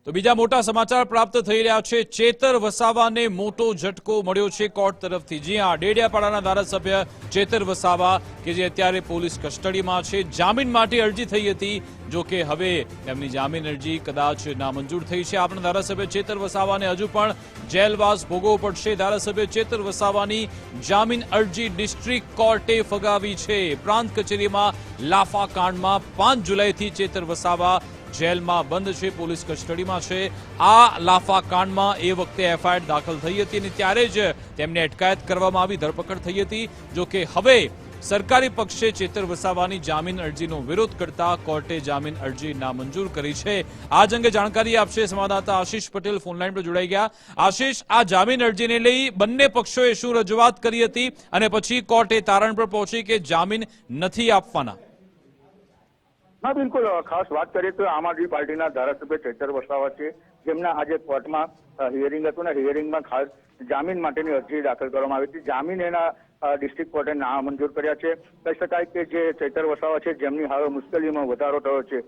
તો બીજા મોટા સમાચાર પ્રાપ્ત થઈ રહ્યા છે। ચેતર વસાવાને મોટો ઝટકો મળ્યો છે કોર્ટ તરફથી। જી હા, ડેડિયાપાડાના ધારાસભ્ય ચેતર વસાવા કે જે અત્યારે પોલીસ કસ્ટડીમાં છે, જામીન માટે અરજી થઈ હતી, જો કે હવે તેમની જામીન અરજી કદાચ નામંજૂર થઈ છે। આપણા ધારાસભ્ય ચેતર વસાવાને હજુ પણ જેલવાસ ભોગવવો પડશે। ધારાસભ્ય ચેતર વસાવાની જામીન અરજી ડિસ્ટ્રિક્ટ કોર્ટે ફગાવી છે। પ્રાંત કચેરીમાં લાફા કાંડમાં 5 જુલાઈથી ચેતર વસાવા જેલમાં બંધ છે, પોલીસ કસ્ટડીમાં છે। આ લાફા કાંડમાં એ વખતે એફઆઈઆર દાખલ થઈ હતી અને ત્યારે જ તેમને અટકાયત કરવામાં આવી, ધરપકડ થઈ હતી। જો કે હવે સરકારી પક્ષે ચેતર વસાવાની જામીન અરજીનો વિરોધ કરતા કોર્ટે જામીન અરજી નામંજૂર કરી છે। આ અંગે જાણકારી આપશે સંવાદદાતા આશીષ પટેલ ફોનલાઈન પર જોડાઈ ગયા। આશીષ, આ જામીન અરજીને લઈ બંને પક્ષોએ શું રજૂઆત કરી હતી અને પછી કોર્ટે તારણ પર પહોંચી કે જામીન નથી આપવાના? હા, બિલકુલ ખાસ વાત કરીએ તો આમ આદમી પાર્ટીના ધારાસભ્ય ચેતર વસાવા છે, જેમના આજે કોર્ટમાં હિયરિંગ હતું ને હિયરિંગમાં ખાસ જામીન માટેની અરજી દાખલ કરવામાં આવી હતી। જામીન એના ડિસ્ટ્રિક્ટ કોર્ટે નામંજૂર કર્યા છે। કહી શકાય કે જે ચેતર વસાવા છે, જેમની હવે મુશ્કેલીમાં વધારો થયો છે।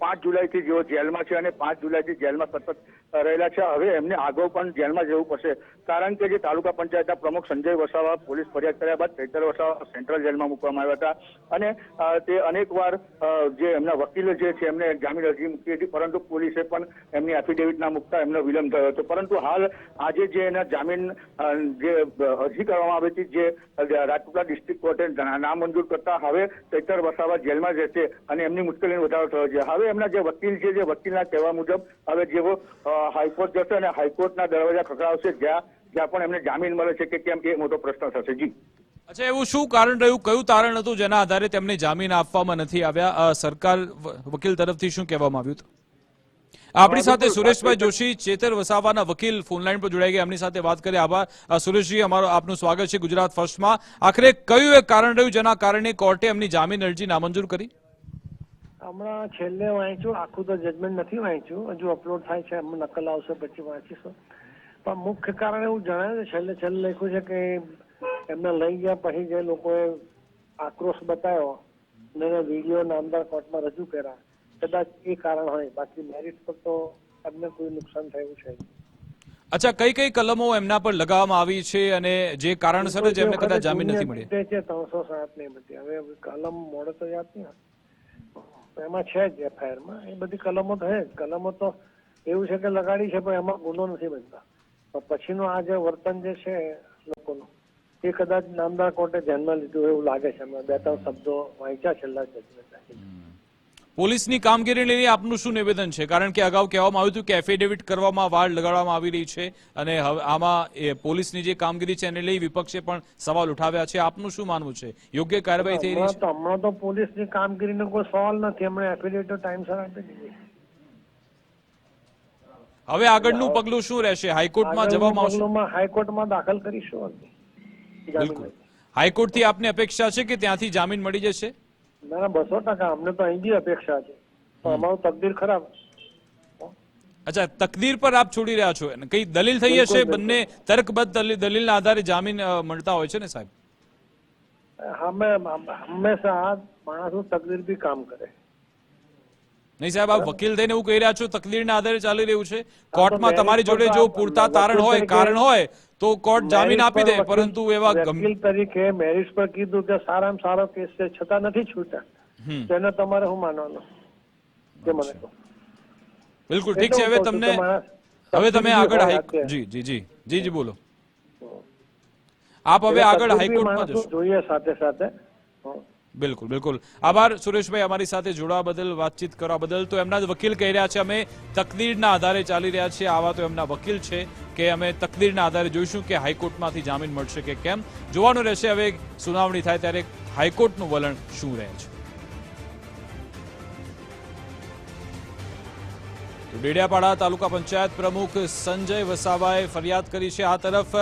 5 જુલાઈથી જેઓ જેલમાં છે અને 5 જુલાઈથી જેલમાં સતત રહેલા છે, હવે એમને આગળ પણ જેલમાં જવું પડશે, કારણ કે જે તાલુકા પંચાયતના પ્રમુખ સંજય વસાવા પોલીસ ફરિયાદ કર્યા બાદ ચેતર વસાવા સેન્ટ્રલ જેલમાં મૂકવામાં આવ્યા હતા અને તે અનેકવાર જે એમના વકીલો જે છે એમને જામીન અરજી મૂકી હતી, પરંતુ પોલીસે પણ એમની એફિડેવિટ ના મૂકતા એમનો વિલંબ થયો હતો। પરંતુ હાલ આજે જે એના જામીન જે અરજી કરવામાં આવી હતી, જે રાજપીપળા ડિસ્ટ્રિક્ટ કોર્ટે નામંજૂર કરતા હવે ચેતર વસાવા જેલમાં રહેશે અને એમની મુશ્કેલીનો વધારો થયો છે। હવે એમના જે વકીલ છે, જે વકીલના કહેવા મુજબ હવે જેઓ હાઈકોર્ટ જશે અને હાઈકોર્ટના દરવાજા ખખડાવશે, જ્યાં પણ એમને જામીન મળે છે કે કેમ, એ મોટો પ્રશ્ન થશે। જી અચ્છા, એવું શું કારણ રહ્યું, કયું તારણ હતું જેના આધારે તેમને જામીન આપવામાં નથી આવ્યા? સરકાર વકીલ તરફથી શું કહેવામાં આવ્યું હતું? આપણી સાથે સુરેશભાઈ જોશી, ચેતર વસાવાના વકીલ ફોનલાઈન પર જોડાઈ ગયા, એમની સાથે વાત કરીએ। આભાર સુરેશજી, આપનું સ્વાગત છે ગુજરાત ફર્સ્ટમાં। આખરે કયું એક કારણ રહ્યું જેના કારણે કોર્ટે એમની જામીન અરજી નામંજૂર કરી? હમણાં છેલ્લે વાંચ્યું, આખું તો જજમેન્ટ નથી વાંચ્યું, હજુ અપલોડ થાય છે, એમાં નકલ આવશે પછી વાંચીશું। પણ મુખ્ય કારણ એવું જણાવે છે, છેલ્લે લખ્યું છે કે એમને લઈ ગયા પછી જે લોકોએ આક્રોશ બતાવ્યો અને વિડીયો નામદાર કોર્ટમાં રજૂ કર્યા, કદાચ એ કારણ હોય, બાકી મેરિટ પર તો એમને કોઈ નુકસાન થયું છે। અચ્છા, કઈ કઈ કલમો એમના પર લગાવવામાં આવી છે અને જે કારણસર જ એમને કદાચ જામીન નથી મળી? 307 ને બધી, હવે કલમ મોડે તો યાદ નહીં, એમાં છે જ એફઆઈઆરમાં એ બધી કલમો તો છે જ। કલમો તો એવું છે કે લગાડી છે, પણ એમાં ગુનો નથી બનતા। પણ પછીનું આ જે વર્તન જે છે લોકોનું, એ કદાચ નામદાર કોર્ટે ધ્યાનમાં લીધું એવું લાગે છે। એમાં 2-3 શબ્દો વાંચ્યા છેલ્લા જજમેન્ટ। પોલીસની કામગીરીને લઈને આપનું શું નિવેદન છે? કારણ કે અગાઉ કહેવામાં આવ્યું હતું કે એફિડેવિટ કરવામાં વાર લગાડવામાં આવી રહી છે અને હવે આમાં પોલીસની જે કામગીરી છે એને લઈ વિપક્ષે પણ સવાલ ઉઠાવ્યા છે। આપનું શું માનવું છે? યોગ્ય કાર્યવાહી થઈ રહી છે? હમણાં તો પોલીસની કામગીરીનો કોઈ સવાલ નથી, એમણે એફિડેવિટ ટાઈમસર આપી દીધી। હવે આગળનું પગલું શું રહેશે? હાઈકોર્ટમાં જવામાં આવશે? હાઈકોર્ટમાં દાખલ કરીશું। બિલકુલ, હાઈકોર્ટથી આપને અપેક્ષા છે કે ત્યાંથી જામીન મળી જશે? ના, 200%, અમને તો અહીં બી અપેક્ષા છે, પણ અમારું તકદીર ખરાબ। અચ્છા, તકદીર પર આપ છોડી રહ્યા છો? કઈ દલીલ થઈ હશે? બંને તર્કબદ્ધ દલીલના આધારે જામીન મળતા હોય છે ને સાહેબ? હંમેશા માણસો તકદીર બી કામ કરે। નહીં સાહેબ, આપ વકીલ થઈને એવું કહી રહ્યા છો તકદીરના આધારે ચાલી રહ્યું છે? કોર્ટમાં તમારી જોડે જો પૂરતા તારણ હોય, કારણ હોય તો કોર્ટ જામીન આપી દે, પરંતુ એવા વકીલ તરીકે મેરિટ પર કીધું કે સારામાં સારો કેસ છે, છતાં નથી છૂટ્યા, તેને તમારે શું માનવાનું કે મને કહો? બિલકુલ ઠીક છે। હવે તમે આગળ જી બોલો। આપ હવે આગળ હાઈકોર્ટમાં જશો? જોઈએ સાથે સાથે। બિલકુલ આભાર સુરેશભાઈ, અમારી સાથે જોડાવા બદલ, વાતચીત કરવા બદલ। તો એમના જ વકીલ કહી રહ્યા છે અમે તકદીરના આધારે ચાલી રહ્યા છીએ। આવા તો એમના વકીલ છે કે અમે તકદીરના આધારે જોઈશું કે હાઈકોર્ટમાંથી જામીન મળશે કે કેમ, જોવાનું રહેશે। હવે સુનાવણી થાય ત્યારે હાઈકોર્ટનું વલણ શું રહે છે? ડેડિયાપાડા તાલુકા પંચાયત પ્રમુખ સંજય વસાવાએ ફરિયાદ કરી છે। આ તરફ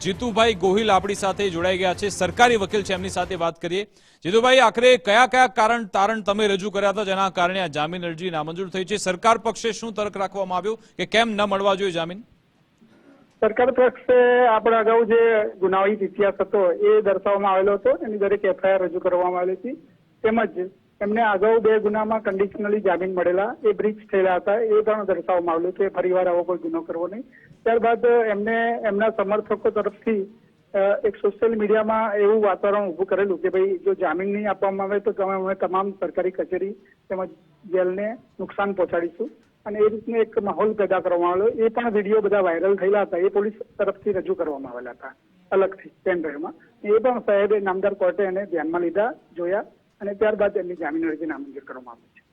જીતુભાઈ ગોહિલ આપણી સાથે જોડાઈ ગયા છે, સરકારી વકીલ છે, એમની સાથે વાત કરીએ। જીતુભાઈ, આખરે કયા તારણ તમે રજૂ કર્યા હતા જેના કારણે આ જામીન અરજી નામંજૂર થઈ છે? સરકાર પક્ષે શું તર્ક રાખવામાં આવ્યો કે કેમ ન મળવા જોઈએ જામીન? સરકાર પક્ષે આપણે અગાઉ જે ગુનાહિત ઇતિહાસ હતો એ દર્શાવવામાં આવેલો હતો, એની દરેક એફઆઈઆર રજૂ કરવામાં આવેલી હતી, તેમજ એમને અગાઉ 2 ગુનામાં કન્ડિશનલી જામીન મળેલા, એ બ્રીચ થયેલા હતા, એ પણ દર્શાવવામાં આવેલું કે ફરીવાર આવો કોઈ ગુનો કરવો નહીં. ત્યારબાદ એમને એમના સમર્થકો તરફથી એક સોશિયલ મીડિયામાં એવું વાતાવરણ ઊભું કરેલું કે ભાઈ જો જામીન નહીં આપવામાં આવે તો અમે તમામ સરકારી કચેરી તેમજ જેલને નુકસાન પહોંચાડીશું, અને એ રીતનો એક માહોલ પેદા કરવામાં આવ્યો. એ પણ વિડીયો બધા વાયરલ થયેલા હતા, એ પોલીસ તરફથી રજૂ કરવામાં આવેલા હતા અલગથી પેનડ્રાઈવમાં. એ પણ સાહેબે નામદાર કોર્ટે એને ધ્યાનમાં લીધા, જોયા, અને ત્યારબાદ એમની જામીન અરજી નામંજૂર કરવામાં આવી છે.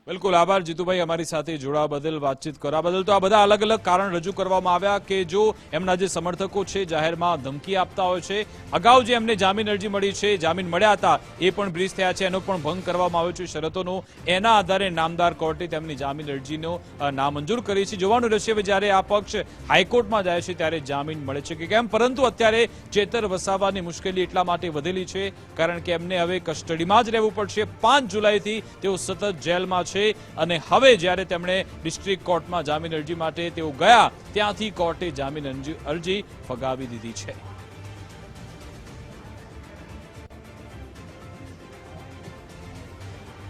બિલકુલ આભાર જીતુભાઈ અમારી સાથે જોડાવા બદલ, વાતચીત કરવા બદલ. તો આ બધા અલગ અલગ કારણ રજૂ કરવામાં આવ્યા કે જો એમના જે સમર્થકો છે જાહેરમાં ધમકી આપતા હોય છે, અગાઉ જે એમને જામીન અરજી મળી છે, જામીન મળ્યા હતા એ પણ બ્રીચ થયા છે, એનો પણ ભંગ કરવામાં આવ્યો છે શરતોનો. એના આધારે નામદાર કોર્ટે તેમની જામીન અરજીનો નામંજૂર કરી છે. જોવાનું રહેશે હવે જ્યારે આ પક્ષ હાઈકોર્ટમાં જાય છે ત્યારે જામીન મળે છે કે કેમ. પરંતુ અત્યારે ચેતર વસાવાની મુશ્કેલી એટલા માટે વધેલી છે કારણ કે એમને હવે કસ્ટડીમાં જ રહેવું પડશે. 5 જુલાઈથી તેઓ સતત જેલમાં છે અને હવે જ્યારે તેમણે ડિસ્ટ્રિક્ટ કોર્ટમાં જામીન અરજી માટે તેઓ ગયા ત્યાંથી કોર્ટે જામીન અરજી ફગાવી દીધી છે.